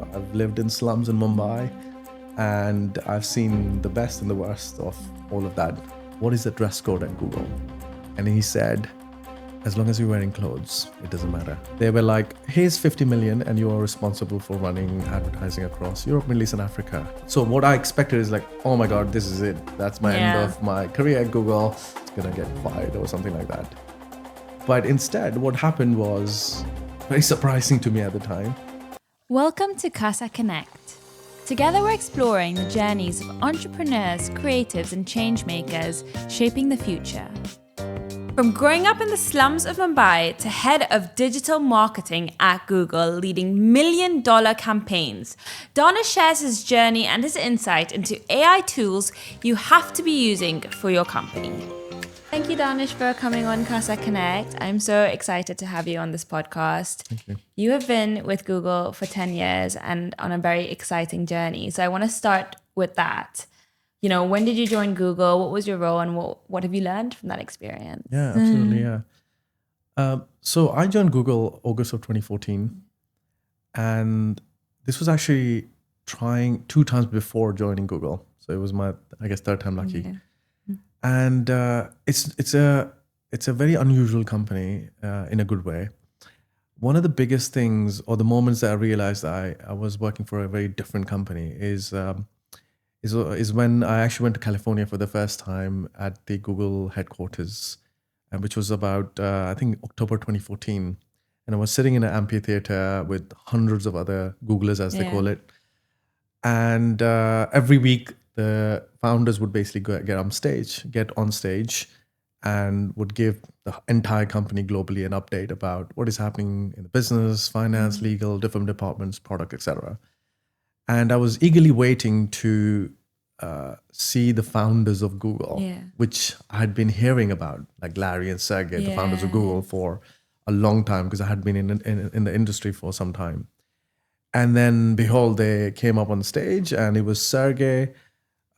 I've lived in slums in Mumbai, and I've seen the best and the worst of all of that. What is the dress code at Google? And he said, as long as you're wearing clothes, it doesn't matter. They were like, here's 50 million and you are responsible for running advertising across Europe, Middle East and Africa. So what I expected is like, oh my God, this is it. That's my end of my career at Google. It's gonna get fired or something like that. But instead, what happened was very surprising to me at the time. Welcome to Kasa Connect. Together we're exploring the journeys of entrepreneurs, creatives and changemakers shaping the future. From growing up in the slums of Mumbai to head of digital marketing at Google, leading million-dollar campaigns, Danish shares his journey and his insight into AI tools you have to be using for your company. Thank you, Danish, for coming on Kasa Connect. I'm so excited to have you on this podcast. Thank you. You have been with Google for 10 years and on a very exciting journey. So I want to start with that. You know, when did you join Google? What was your role and what have you learned from that experience? Yeah, absolutely. Yeah. So I joined Google August of 2014. And this was actually trying 2 times before joining Google. So it was my, I guess, 3rd time lucky. Okay. And it's a very unusual company in a good way. One of the biggest things or the moments that I realized I was working for a very different company is when I actually went to California for the first time at the Google headquarters, which was about, I think, October 2014. And I was sitting in an amphitheater with hundreds of other Googlers, as they call it. And every week, the founders would basically get on stage and would give the entire company globally an update about what is happening in the business, finance, legal, different departments, product, etc. And I was eagerly waiting to see the founders of Google, which I had been hearing about, like Larry and Sergey, the founders of Google, for a long time because I had been in the industry for some time. And then, behold, they came up on stage, and it was Sergey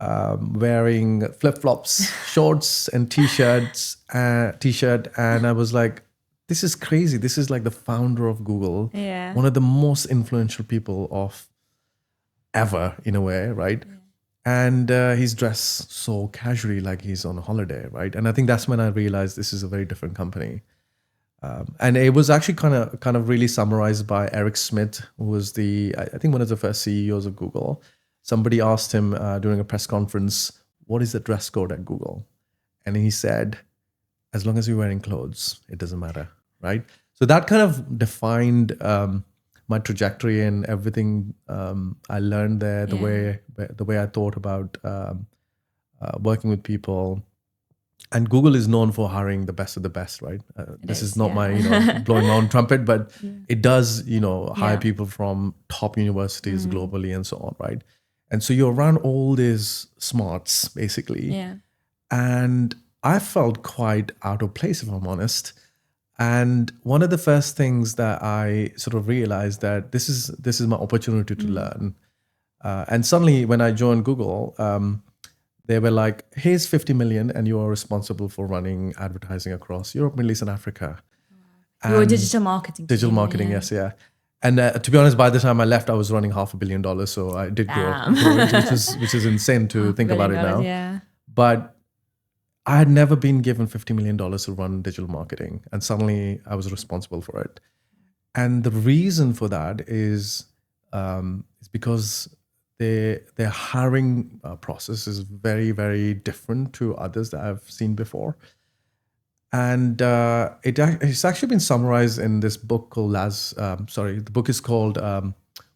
wearing flip-flops, shorts, and t-shirt, and I was like, "This is crazy! This is like the founder of Google, one of the most influential people of ever, in a way, right?" And he's dressed so casually, like he's on a holiday, right? And I think that's when I realized this is a very different company. And it was actually kind of really summarized by Eric Schmidt, who was I think one of the first CEOs of Google. Somebody asked him during a press conference, what is the dress code at Google? And he said, as long as you're wearing clothes, it doesn't matter, right? So that kind of defined my trajectory and everything I learned there, the way I thought about working with people. And Google is known for hiring the best of the best, right? This is not my blowing my own trumpet, but it does, hire people from top universities globally and so on, right? And so you're around all these smarts, basically. Yeah. And I felt quite out of place, if I'm honest. And one of the first things that I sort of realized that this is my opportunity to learn. And suddenly, when I joined Google, they were like, here's 50 million and you are responsible for running advertising across Europe, Middle East and Africa. You were digital marketing. Digital marketing, yes, yeah. And to be honest, by the time I left, I was running $500 million. So I did grow which is insane to think about it now. Yeah. But I had never been given $50 million to run digital marketing. And suddenly I was responsible for it. And the reason for that is because their hiring process is very, very different to others that I've seen before. And it's actually been summarized in this book called the book is called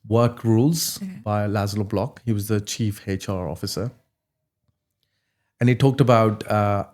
Work Rules by Laszlo Block. He was the chief HR officer. And he talked about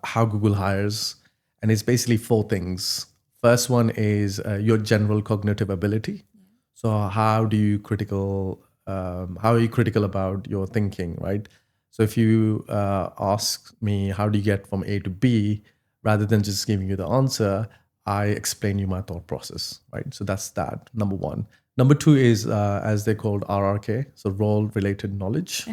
how Google hires. And it's basically 4 things. First one is your general cognitive ability. So how are you critical about your thinking, right? So if you ask me, how do you get from A to B, rather than just giving you the answer, I explain you my thought process, right? So that's that, number 1. Number 2 is, as they called RRK, so role-related knowledge,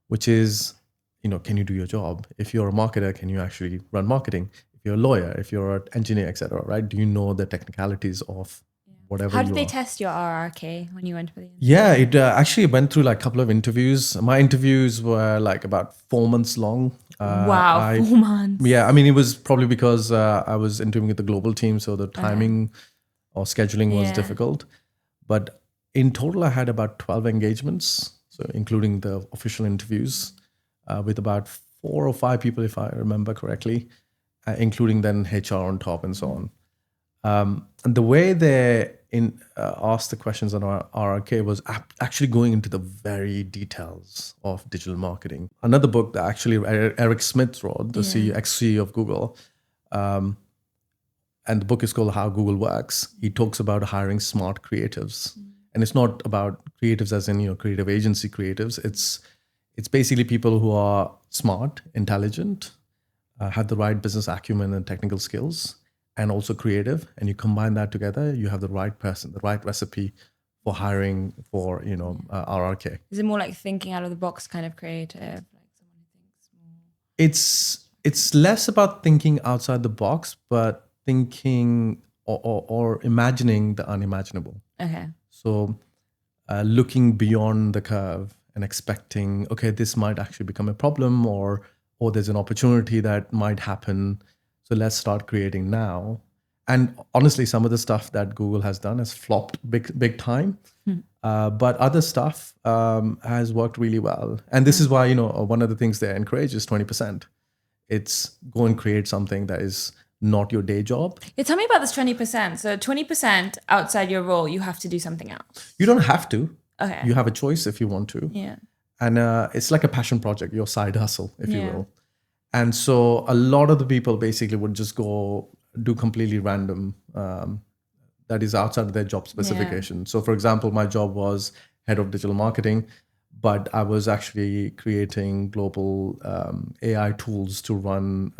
which is, can you do your job? If you're a marketer, can you actually run marketing? If you're a lawyer, if you're an engineer, etc., right? Do you know the technicalities of whatever How you did they are. test your RRK when you went for the interview? Yeah, it actually went through like a couple of interviews. My interviews were like about 4 months long. Wow, 4 months. Yeah, I mean, it was probably because I was interviewing with the global team, so the timing or scheduling was Yeah. difficult. But in total, I had about 12 engagements, so including the official interviews, with about 4 or 5 people, if I remember correctly, including then HR on top and so on. And the way they asked the questions on our RRK was actually going into the very details of digital marketing. Another book that actually Eric Schmidt wrote, the CEO, ex-CEO of Google, and the book is called How Google Works. He talks about hiring smart creatives. And it's not about creatives as in, creative agency creatives. It's basically people who are smart, intelligent, have the right business acumen and technical skills, and also creative. And you combine that together, you have the right person, the right recipe for hiring for, RRK. Is it more like thinking out of the box kind of creative? Like someone who thinks more? It's less about thinking outside the box, but thinking or imagining the unimaginable. Okay. So looking beyond the curve and expecting, okay, this might actually become a problem, or there's an opportunity that might happen. So let's start creating now. And honestly, some of the stuff that Google has done has flopped big time. But other stuff has worked really well. And this is why, one of the things they encourage is 20%. It's go and create something that is not your day job. Yeah, tell me about this 20%. So 20% outside your role, you have to do something else. You don't have to. Okay. You have a choice if you want to. Yeah. And it's like a passion project, your side hustle, if you will. And so a lot of the people basically would just go do completely random, that is outside of their job specification. So for example, my job was head of digital marketing, but I was actually creating global AI tools to run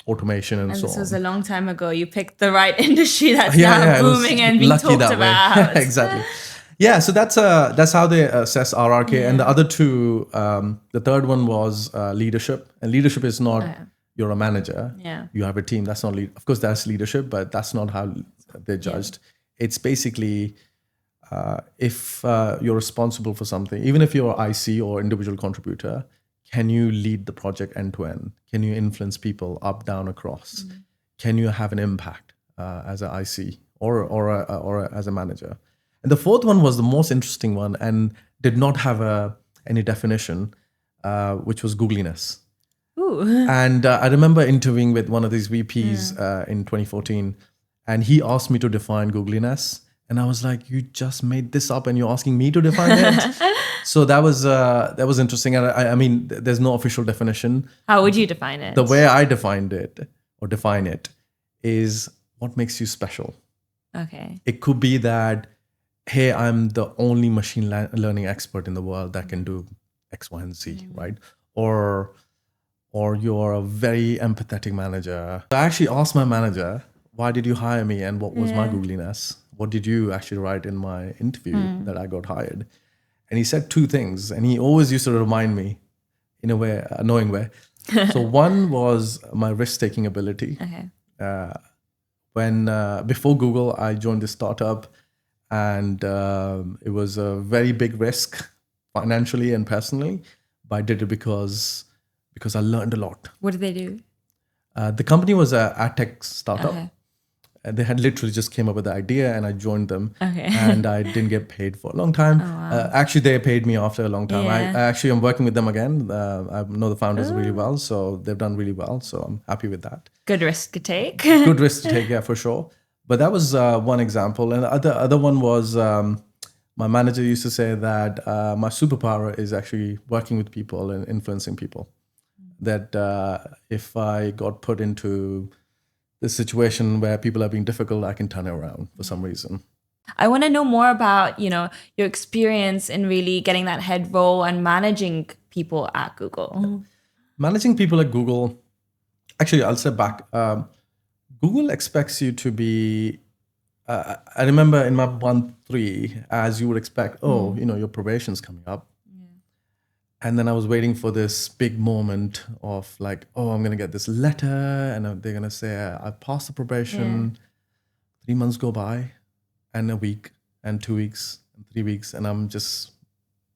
automation and so on. And this was a long time ago. You picked the right industry that's now booming and being talked about. Exactly. Yeah, so that's how they assess RRK. And the other two, the third one was leadership. And leadership is not you're a manager. Yeah. You have a team. That's not of course that's leadership, but that's not how they're judged. It's basically if you're responsible for something, even if you're IC or individual contributor, can you lead the project end to end? Can you influence people up, down, across? Can you have an impact as an IC or as a manager? And the fourth one was the most interesting one and did not have any definition, which was Googliness. Ooh. And I remember interviewing with one of these VPs in 2014, and he asked me to define Googliness. And I was like, you just made this up and you're asking me to define it? So that was interesting. And I mean, there's no official definition. How would you define it? The way I defined it or define it is what makes you special. Okay. It could be that, hey, I'm the only machine learning expert in the world that can do X, Y, and Z, right? Or you're a very empathetic manager. I actually asked my manager, why did you hire me and what was my Googliness? What did you actually write in my interview that I got hired? And he said two things, and he always used to remind me in a way, annoying way. So one was my risk-taking ability. Okay. When before Google, I joined this startup, and it was a very big risk financially and personally, but I did it because I learned a lot. What did they do? The company was a ad tech startup. Okay. They had literally just came up with the idea, and I joined them. Okay. And I didn't get paid for a long time. Actually, they paid me after a long time. Yeah. I actually am working with them again. I know the founders really well, so they've done really well. So I'm happy with that. Good risk to take. Good risk to take, yeah, for sure. But that was one example. And the other one was my manager used to say that my superpower is actually working with people and influencing people. That if I got put into this situation where people are being difficult, I can turn it around for some reason. I want to know more about, your experience in really getting that head role and managing people at Google. Managing people at Google, actually, I'll step back. Google expects you to be, I remember in my 1-3, as you would expect, your probation's coming up. And then I was waiting for this big moment of like, I'm going to get this letter and they're going to say, I passed the probation. 3 months go by and a week and 2 weeks and 3 weeks. And I'm just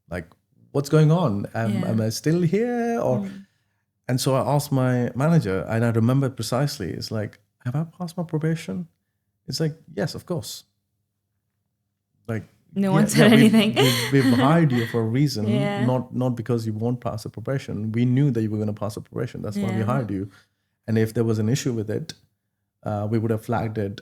like, what's going on? Am I still here? Or And so I asked my manager, and I remember precisely, it's like, have I passed my probation? It's like, yes, of course. Like, no one said anything. We've hired you for a reason, Yeah. not because you won't pass the probation. We knew that you were going to pass the probation. That's why we hired you. And if there was an issue with it, we would have flagged it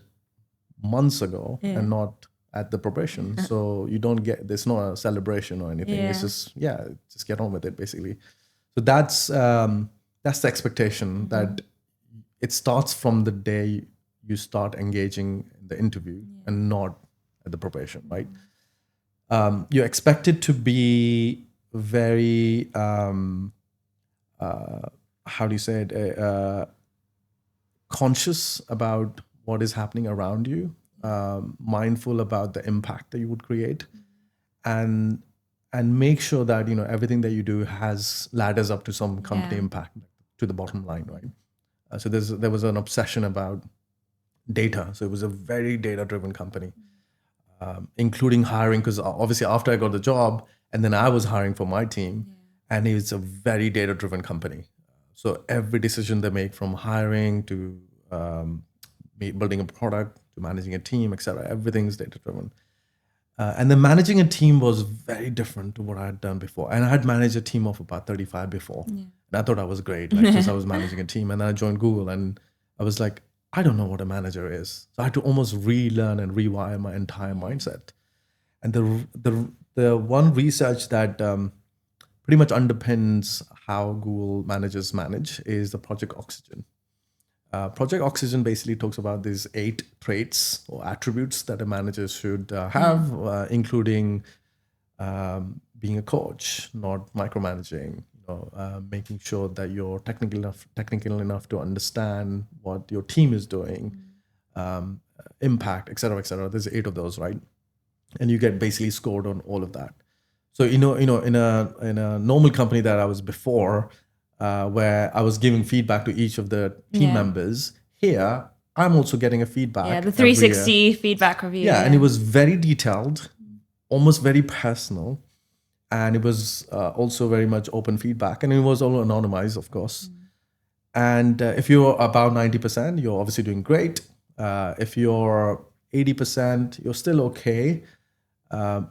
months ago and not at the probation. So you don't get, there's not a celebration or anything. It's just, just get on with it, basically. So that's the expectation, that it starts from the day you start engaging in the interview and not at the probation, right? You're expected to be very, how do you say it, conscious about what is happening around you, mindful about the impact that you would create, and make sure that, you know, everything that you do has ladders up to some company impact, to the bottom line, right? So there was an obsession about data. So it was a very data-driven company, including hiring, because obviously after I got the job, and then I was hiring for my team, and it's a very data-driven company. So every decision they make, from hiring to building a product to managing a team, etc., everything is data-driven. And then managing a team was very different to what I had done before. And I had managed a team of about 35 before. And I thought I was great, like, just I was managing a team. And then I joined Google, and I was like, I don't know what a manager is. So I had to almost relearn and rewire my entire mindset. And the one research that pretty much underpins how Google managers manage is the Project Oxygen. Project Oxygen basically talks about these 8 traits or attributes that a manager should have, including being a coach, not micromanaging, making sure that you're technical enough to understand what your team is doing, impact, et cetera, et cetera. There's 8 of those, right? And you get basically scored on all of that. So in a normal company that I was before, where I was giving feedback to each of the team members, here I'm also getting a feedback. Yeah, the 360 feedback review. Yeah, and it was very detailed, almost very personal. And it was also very much open feedback. And it was all anonymized, of course. And if you're about 90%, you're obviously doing great. If you're 80%, you're still okay.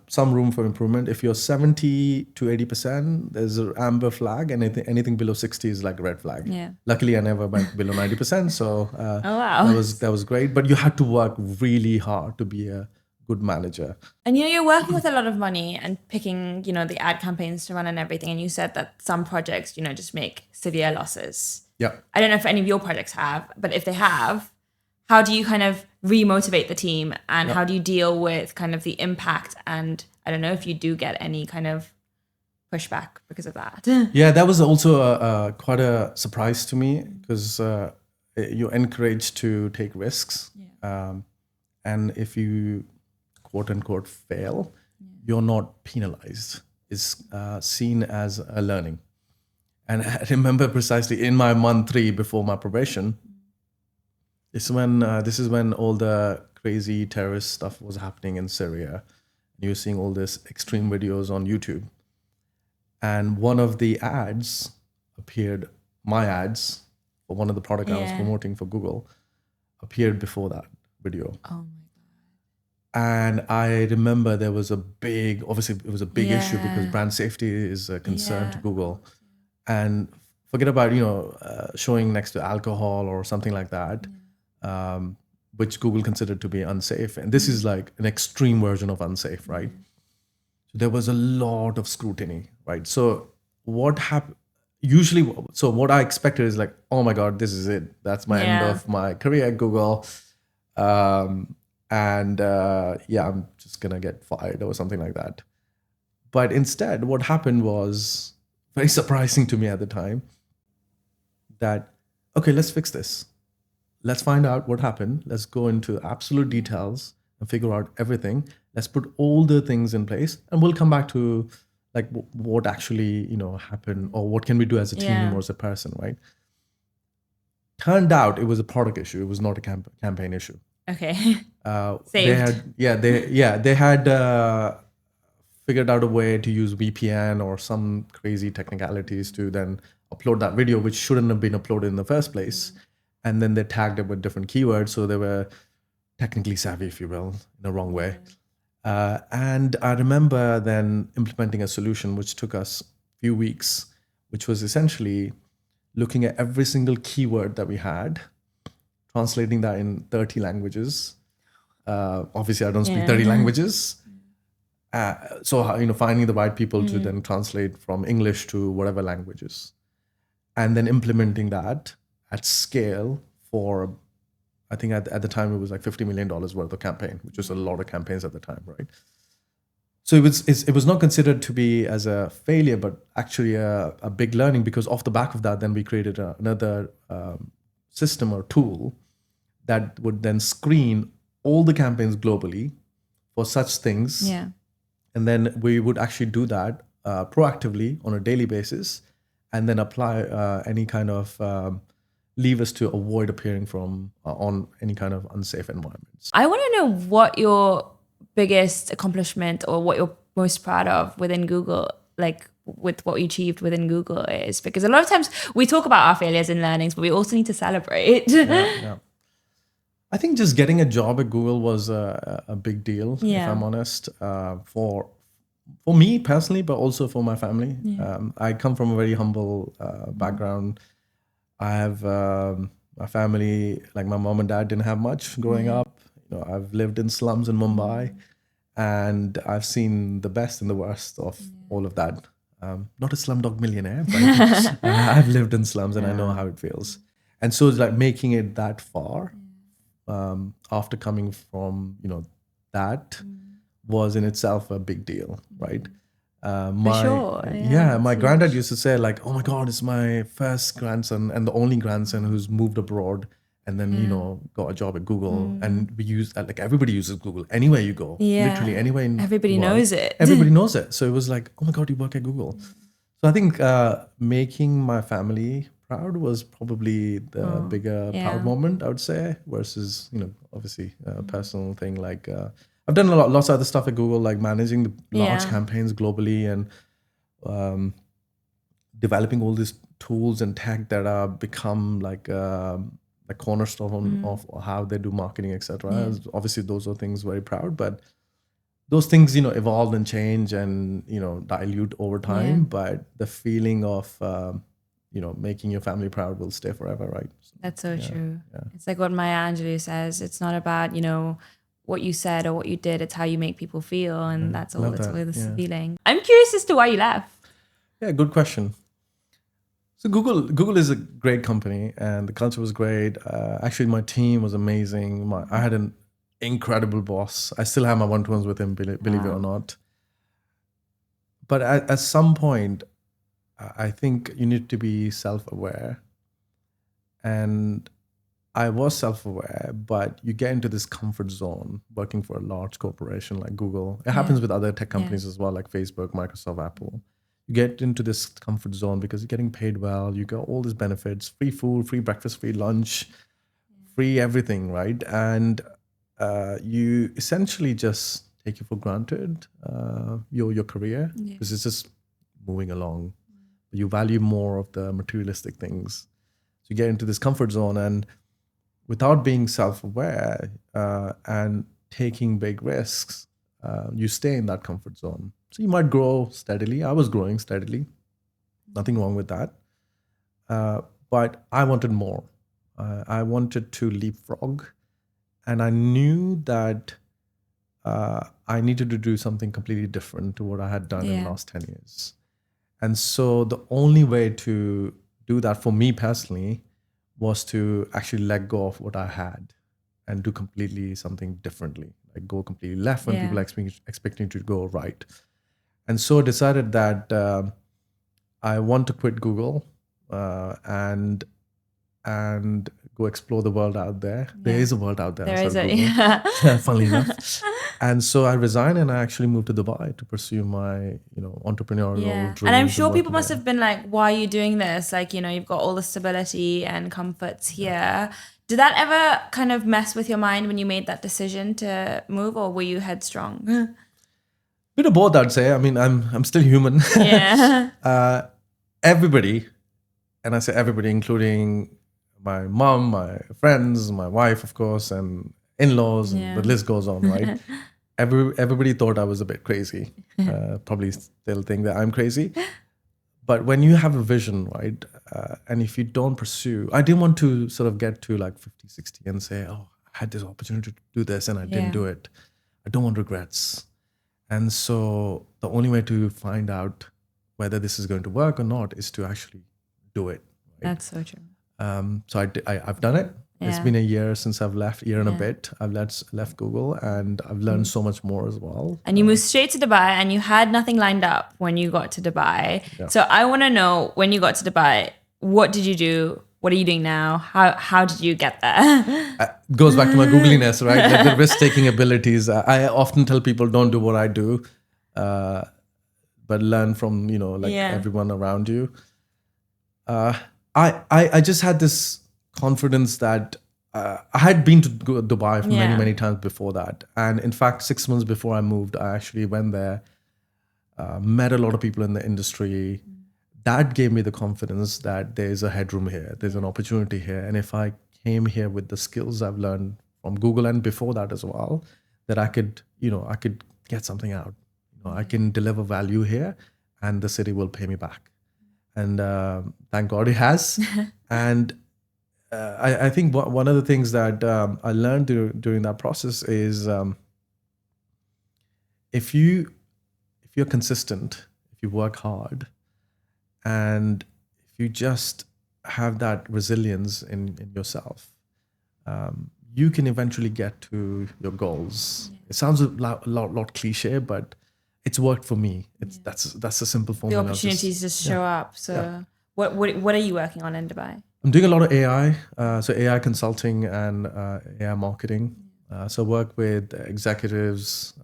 Some room for improvement. If you're 70 to 80%, there's an amber flag, and anything below 60 is like a red flag. Yeah. Luckily, I never went below 90%, so oh, wow. that was great. But you had to work really hard to be a good manager. And you're working with a lot of money and picking, the ad campaigns to run and everything. And you said that some projects, just make severe losses. Yeah. I don't know if any of your projects have, but if they have, how do you kind of remotivate the team, and how do you deal with kind of the impact? And I don't know if you do get any kind of pushback because of that. Yeah, that was also quite a surprise to me, because you're encouraged to take risks. And if you, quote unquote, fail, you're not penalized. It's seen as a learning. And I remember precisely in my month 3 before my probation, this is when all the crazy terrorist stuff was happening in Syria. You're seeing all these extreme videos on YouTube. And one of the ads appeared, my ads for one of the product I was promoting for Google, appeared before that video. Oh my God. And I remember there was obviously it was a big issue, because brand safety is a concern to Google. And forget about, showing next to alcohol or something like that, which Google considered to be unsafe. And this is like an extreme version of unsafe, right? So there was a lot of scrutiny, right? So what happened? Usually, so what I expected is like, oh my God, this is it. That's my end of my career at Google. I'm just going to get fired or something like that. But instead, what happened was very surprising to me at the time, that, okay, let's fix this. Let's find out what happened. Let's go into absolute details and figure out everything. Let's put all the things in place, and we'll come back to like what actually, happened, or what can we do as a team or as a person, right? Turned out it was a product issue. It was not a campaign issue. Okay. They Saved. had figured out a way to use VPN or some crazy technicalities to then upload that video, which shouldn't have been uploaded in the first place. And then they tagged it with different keywords, so they were technically savvy, if you will, in the wrong way. And I remember then implementing a solution which took us a few weeks, which was essentially looking at every single keyword that we had, translating that in 30 languages. Obviously, I don't speak 30 languages. So finding the right people to then translate from English to whatever languages. And then implementing that at scale for, I think at the time it was like $50 million worth of campaign, which was a lot of campaigns at the time, right? So it was not considered to be as a failure, but actually a big learning, because off the back of that, then we created another system or tool that would then screen all the campaigns globally for such things. Yeah. And then we would actually do that proactively on a daily basis, and then apply any kind of levers to avoid appearing on any kind of unsafe environments. I want to know what your biggest accomplishment or what you're most proud of within Google, like with what you achieved within Google is, because a lot of times we talk about our failures and learnings, but we also need to celebrate. Yeah. I think just getting a job at Google was a big deal, if I'm honest, for me personally, but also for my family. I come from a very humble background. I have my family, like my mom and dad didn't have much growing up. I've lived in slums in Mumbai, and I've seen the best and the worst of all of that. Not a slumdog millionaire, but I've lived in slums and I know how it feels. And so it's like making it that far after coming from, that was in itself a big deal, right? My granddad used to say like, oh my God, it's my first grandson and the only grandson who's moved abroad and then, got a job at Google. And we use that, like everybody uses Google anywhere you go, literally anywhere in everybody the world. knows it. Everybody knows it. So it was like, oh my God, you work at Google. So I think making my family proud was probably the bigger proud moment, I would say, versus, obviously a personal thing. Like I've done lots of other stuff at Google, like managing the large campaigns globally and developing all these tools and tech that are become like a cornerstone of how they do marketing, etc. Obviously, those are things very proud, but those things, evolve and change and, dilute over time. But the feeling of, making your family proud will stay forever, right? That's so true. Yeah. It's like what Maya Angelou says. It's not about, what you said or what you did. It's how you make people feel. And that's all. It's all this feeling. I'm curious as to why you left. Yeah, good question. So Google is a great company and the culture was great. Actually, my team was amazing. I had an incredible boss. I still have my one-to-ones with him, believe it or not. But at some point, I think you need to be self-aware. And I was self-aware, but you get into this comfort zone working for a large corporation like Google. It happens with other tech companies as well, like Facebook, Microsoft, Apple. You get into this comfort zone because you're getting paid well. You got all these benefits, free food, free breakfast, free lunch, free everything, right? And you essentially just take it for granted, your career, because it's just moving along. You value more of the materialistic things. So you get into this comfort zone, and without being self-aware and taking big risks, you stay in that comfort zone. So you might grow steadily. I was growing steadily. Nothing wrong with that. But I wanted more. I wanted to leapfrog. And I knew that I needed to do something completely different to what I had done in the last 10 years. And so the only way to do that for me personally was to actually let go of what I had and do completely something differently, like go completely left when people are expecting to go right. And so I decided that I want to quit Google and go explore the world out there. There is a world out there. There is funnily enough. And so I resigned and I actually moved to Dubai to pursue my, entrepreneurial dreams. And I'm sure people must have been like, why are you doing this? Like, you've got all the stability and comforts here. Did that ever kind of mess with your mind when you made that decision to move, or were you headstrong? Bit of both, I'd say. I mean, I'm still human. Yeah. Everybody, and I say everybody, including my mom, my friends, my wife, of course, and in-laws, and the list goes on, right? Everybody thought I was a bit crazy. Probably still think that I'm crazy. But when you have a vision, right, and if you don't pursue, I didn't want to sort of get to like 50, 60 and say, oh, I had this opportunity to do this and I didn't do it. I don't want regrets. And so the only way to find out whether this is going to work or not is to actually do it. Right? That's so true. So I've done it. Yeah. It's been a year since I've left, year and a bit. I've left Google, and I've learned so much more as well. And you moved straight to Dubai, and you had nothing lined up when you got to Dubai. Yeah. So I want to know, when you got to Dubai, what did you do? What are you doing now? How did you get there? It goes back to my Googliness, right? Like the risk-taking abilities. I often tell people, don't do what I do, but learn from, everyone around you. I just had this confidence that I had been to Dubai many, many times before that. And in fact, 6 months before I moved, I actually went there, met a lot of people in the industry. That gave me the confidence that there's a headroom here, there's an opportunity here. And if I came here with the skills I've learned from Google and before that as well, that I could get something out. I can deliver value here and the city will pay me back. And thank God it has. And I think one of the things that I learned during that process is if you're consistent, if you work hard, and if you just have that resilience in yourself, you can eventually get to your goals. It sounds a lot cliche, but it's worked for me. That's a simple formula. The opportunities just show up. So what are you working on in Dubai? I'm doing a lot of AI, so AI consulting and AI marketing. So work with executives,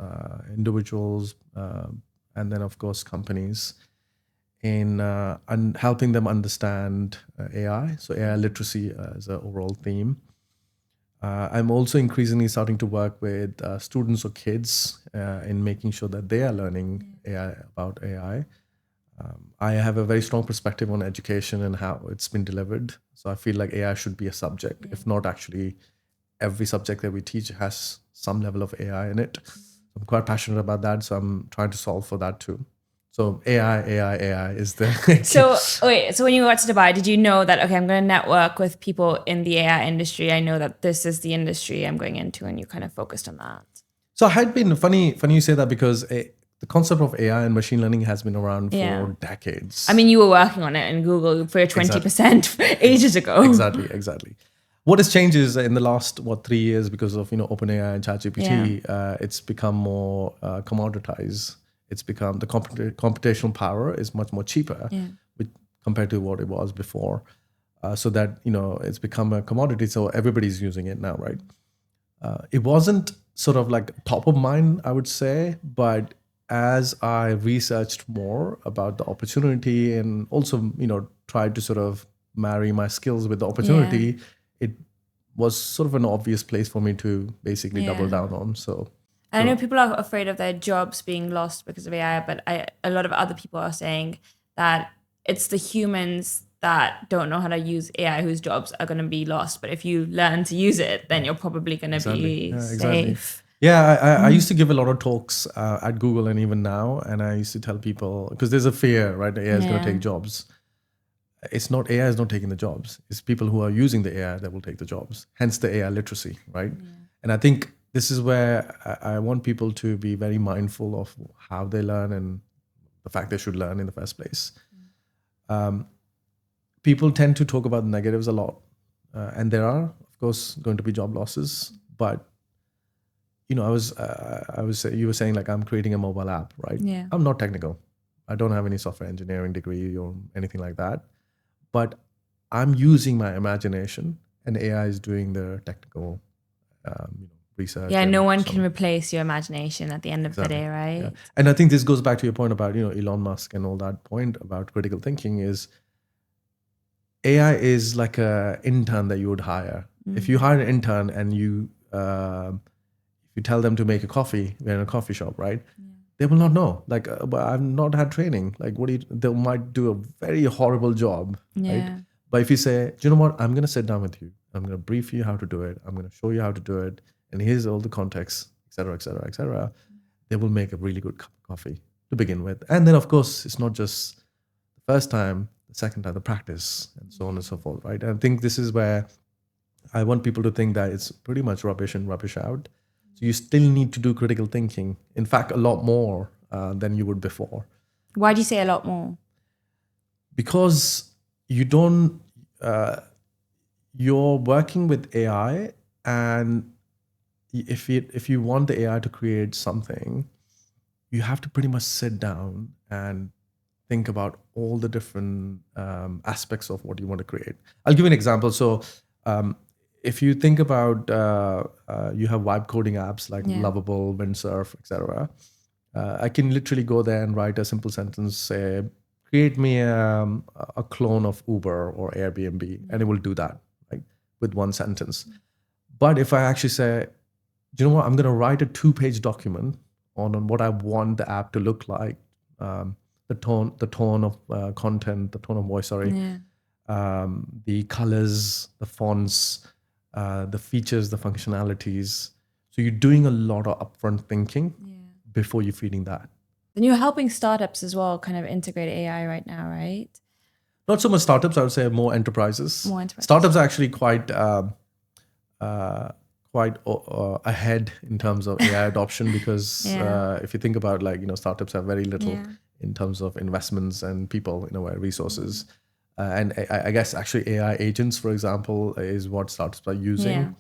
individuals, and then of course companies in helping them understand AI. So AI literacy is an overall theme. I'm also increasingly starting to work with students or kids in making sure that they are learning about AI. I have a very strong perspective on education and how it's been delivered. So I feel like AI should be a subject, if not actually every subject that we teach has some level of AI in it. I'm quite passionate about that. So I'm trying to solve for that too. So AI is the... So when you got to Dubai, did you know that, okay, I'm going to network with people in the AI industry. I know that this is the industry I'm going into, and you kind of focused on that. So I had been, funny you say that, because the concept of AI and machine learning has been around for decades. I mean, you were working on it in Google for your 20% ages ago. Exactly. What has changed is in the last 3 years, because of OpenAI and ChatGPT, it's become more commoditized. It's become the computational power is much more cheaper compared to what it was before. So that it's become a commodity. So everybody's using it now, right? It wasn't sort of like top of mind, I would say, but as I researched more about the opportunity and also, tried to sort of marry my skills with the opportunity, it was sort of an obvious place for me to basically double down on. So I know people are afraid of their jobs being lost because of AI, but a lot of other people are saying that it's the humans that don't know how to use AI whose jobs are going to be lost. But if you learn to use it, then you're probably going to be safe. Yeah, I used to give a lot of talks at Google and even now, and I used to tell people, because there's a fear, right? AI is going to take jobs. It's not, AI is not taking the jobs. It's people who are using the AI that will take the jobs. Hence the AI literacy, right? And I think this is where I want people to be very mindful of how they learn and the fact they should learn in the first place. People tend to talk about negatives a lot. And there are, of course, going to be job losses, but you were saying like I'm creating a mobile app, right? Yeah. I'm not technical. I don't have any software engineering degree or anything like that, but I'm using my imagination, and AI is doing the technical research. Yeah, no one can replace your imagination at the end of the day, right? Yeah. And I think this goes back to your point about Elon Musk and all that point about critical thinking is AI is like a intern that you would hire. If you hire an intern and if you tell them to make a coffee, we're in a coffee shop, right? They will not know. Like, but I've not had training. Like, what do you? They might do a very horrible job, right? But if you say, do you know what? I'm going to sit down with you. I'm going to brief you how to do it. I'm going to show you how to do it. And here's all the context, et cetera, et cetera, et cetera. They will make a really good cup of coffee to begin with. And then, of course, it's not just the first time, the second time, the practice, and so on and so forth, right? And I think this is where I want people to think that it's pretty much rubbish in, rubbish out. So you still need to do critical thinking. In fact, a lot more than you would before. Why do you say a lot more? Because you don't, you're working with AI, and if you want the AI to create something, you have to pretty much sit down and think about all the different aspects of what you want to create. I'll give you an example. So if you think about, you have vibe coding apps like Lovable, Windsurf, etc. I can literally go there and write a simple sentence, say, create me a clone of Uber or Airbnb, and it will do that, right, with one sentence. But if I actually say, do you know what, I'm going to write a 2-page document on what I want the app to look like, the tone of content, the tone of voice, the colors, the fonts, the features, the functionalities. So you're doing a lot of upfront thinking before you're feeding that. And you're helping startups as well kind of integrate AI right now, right? Not so much startups, I would say more enterprises. Startups are actually quite ahead in terms of AI adoption because if you think about, like, startups have very little in terms of investments and people, in a way, resources. And I guess actually AI agents, for example, is what startups are using.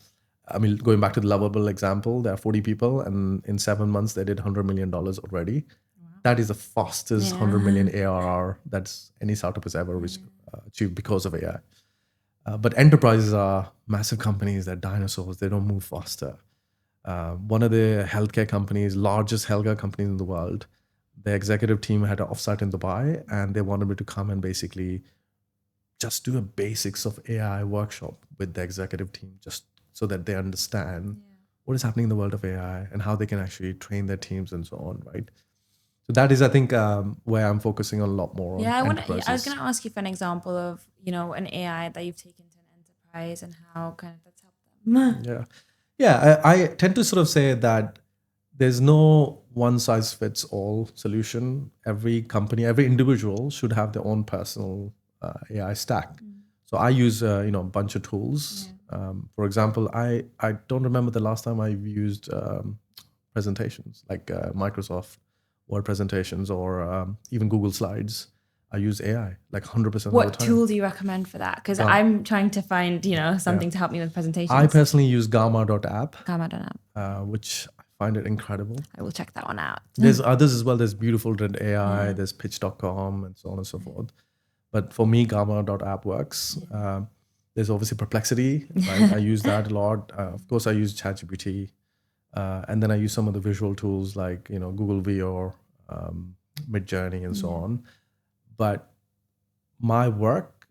I mean, going back to the Lovable example, there are 40 people, and in 7 months, they did $100 million already. Wow. That is the fastest 100 million ARR that's any startup has ever achieved because of AI. But enterprises are massive companies. They're dinosaurs. They don't move faster. One of the healthcare companies, largest healthcare companies in the world, the executive team had an offsite in Dubai, and they wanted me to come and basically just do a basics of AI workshop with the executive team, just so that they understand what is happening in the world of AI and how they can actually train their teams and so on, right? So that is, I think, where I'm focusing a lot more on enterprises. I was going to ask you for an example of, an AI that you've taken to an enterprise and how kind of that's helped them. I tend to sort of say that there's no one size fits all solution. Every company, every individual should have their own personal AI stack. So I use a bunch of tools. For example, I don't remember the last time I've used presentations like Microsoft Word presentations or even Google Slides. I use AI like 100% of the time. What tool do you recommend for that? Because I'm trying to find something to help me with presentations. I personally use Gamma.app. Gamma.app. Which I find it incredible. I will check that one out. There's others as well. There's Beautiful.ai, there's Pitch.com, and so on and so forth. But for me, Gamma.app works. There's obviously Perplexity. Right? I use that a lot. Of course, I use ChatGPT. And then I use some of the visual tools like, Google VR, Midjourney, and so on. But my work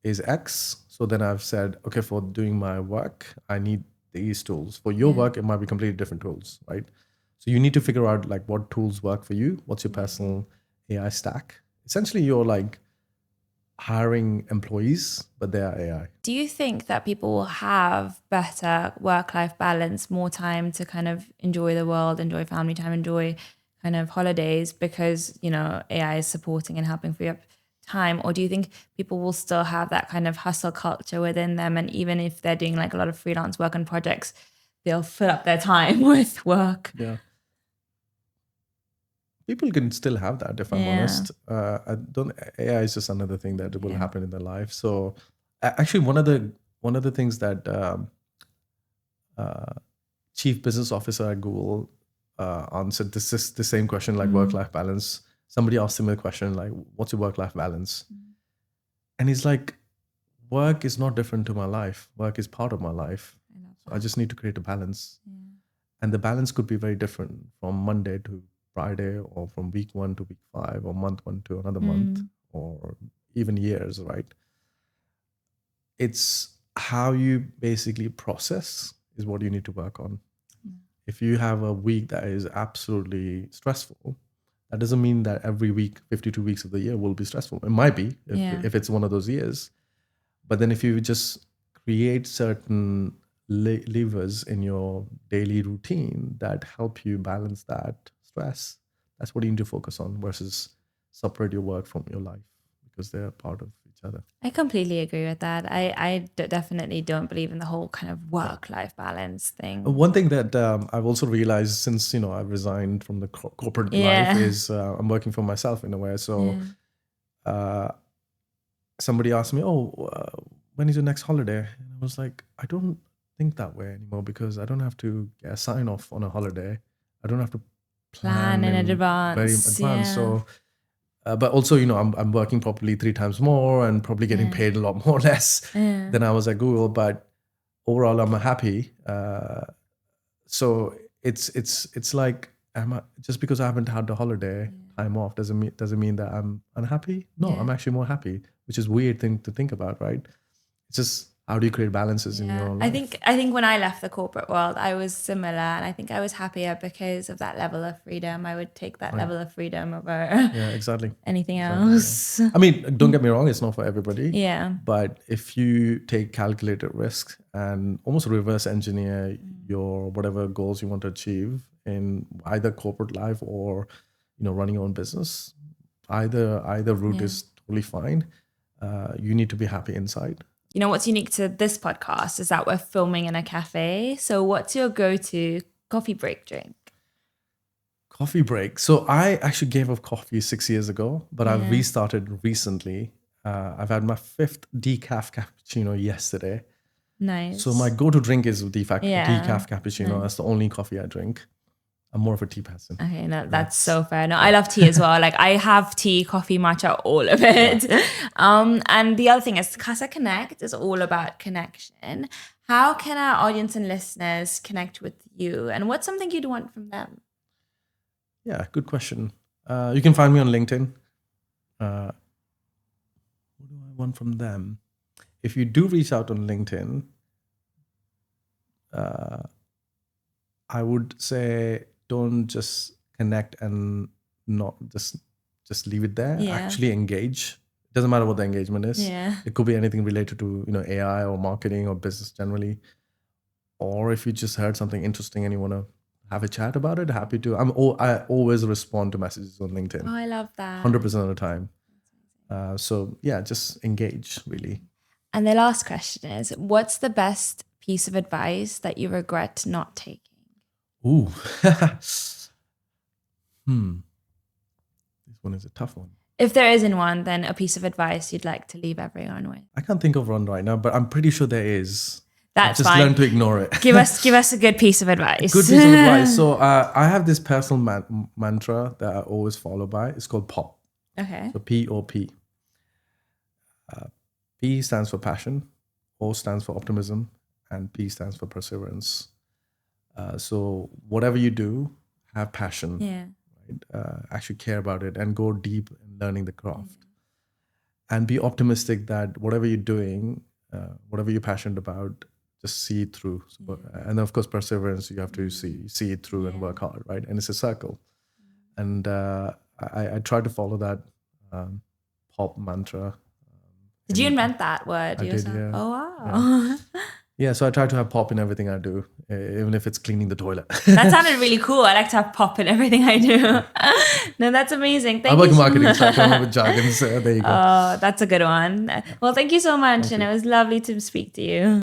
is X. So then I've said, okay, for doing my work, I need these tools. For your work, it might be completely different tools, right? So you need to figure out like what tools work for you. What's your personal AI stack? Essentially, you're like hiring employees, but they are AI. Do you think that people will have better work-life balance, more time to kind of enjoy the world, enjoy family time, enjoy kind of holidays because, AI is supporting and helping free up time? Or do you think people will still have that kind of hustle culture within them? And even if they're doing like a lot of freelance work and projects, they'll fill up their time with work. Yeah. People can still have that, if I'm honest. AI is just another thing that will happen in their life. So actually one of the things that chief business officer at Google answered the same question, like work-life balance. Somebody asked him a question like, what's your work-life balance? And he's like, work is not different to my life. Work is part of my life. So I just need to create a balance. And the balance could be very different from Monday to Friday, or from week 1 to week 5, or month 1 to another month, or even years, right? It's how you basically process is what you need to work on. If you have a week that is absolutely stressful, that doesn't mean that every week, 52 weeks of the year will be stressful. It might be if it's one of those years. But then if you just create certain levers in your daily routine that help you balance that stress, that's what you need to focus on versus separate your work from your life, because they're part of each other. I completely agree with that. I definitely don't believe in the whole kind of work-life balance thing. One thing that I've also realized since, I've resigned from the corporate life is I'm working for myself in a way. So somebody asked me, when is your next holiday? And I was like, I don't think that way anymore, because I don't have to get a sign off on a holiday. I don't have to plan in advance. Very advanced. So, but also, I'm working probably 3 times more and probably getting paid a lot more or less than I was at Google. But overall, I'm happy. So it's like, just because I haven't had the holiday time off doesn't mean that I'm unhappy. No, I'm actually more happy, which is a weird thing to think about, right? It's just, how do you create balances in your life? I think when I left the corporate world, I was similar, and I think I was happier because of that level of freedom. I would take that level of freedom over anything else. Yeah. I mean, don't get me wrong, it's not for everybody. Yeah. But if you take calculated risks and almost reverse engineer your whatever goals you want to achieve in either corporate life or running your own business, either route is totally fine. You need to be happy inside. What's unique to this podcast is that we're filming in a cafe. So what's your go-to coffee break drink? Coffee break. So I actually gave up coffee 6 years ago, but I've restarted recently. I've had my 5th decaf cappuccino yesterday. Nice. So my go-to drink is decaf cappuccino. Nice. That's the only coffee I drink. I'm more of a tea person. Okay, no, that's so fair. No, I love tea as well. Like, I have tea, coffee, matcha, all of it. And the other thing is Kasa Connect is all about connection. How can our audience and listeners connect with you? And what's something you'd want from them? Yeah, good question. You can find me on LinkedIn. What do I want from them? If you do reach out on LinkedIn, I would say, don't just connect and not just leave it there. Actually engage. It doesn't matter what the engagement is. It could be anything related to AI or marketing or business generally. Or if you just heard something interesting and you want to have a chat about it, happy to. I always respond to messages on LinkedIn. Oh, I love that. 100% of the time. So yeah, just engage really. And the last question is, what's the best piece of advice that you regret not taking? Ooh. This one is a tough one. If there isn't one, then a piece of advice you'd like to leave everyone with. I can't think of one right now, but I'm pretty sure there is. That's just fine. Learn to ignore it. Give us a good piece of advice. Good piece of advice. So I have this personal mantra that I always follow by. It's called POP. Okay. So P-O-P. P stands for passion, O stands for optimism, and P stands for perseverance. So whatever you do, have passion. Yeah. Right? Actually care about it and go deep in learning the craft. And be optimistic that whatever you're doing, whatever you're passionate about, just see it through. So, and then of course, perseverance, you have to see it through and work hard, right? And it's a circle. And I try to follow that POP mantra. Did you invent that word yourself? Did, yeah. Oh, wow. Yeah, so I try to have pop in everything I do, even if it's cleaning the toilet. That sounded really cool. I like to have pop in everything I do. No, that's amazing. Thank I work you in marketing, so I come up with jargon, so there you go. Oh, that's a good one. Well, thank you so much. And it was lovely to speak to you.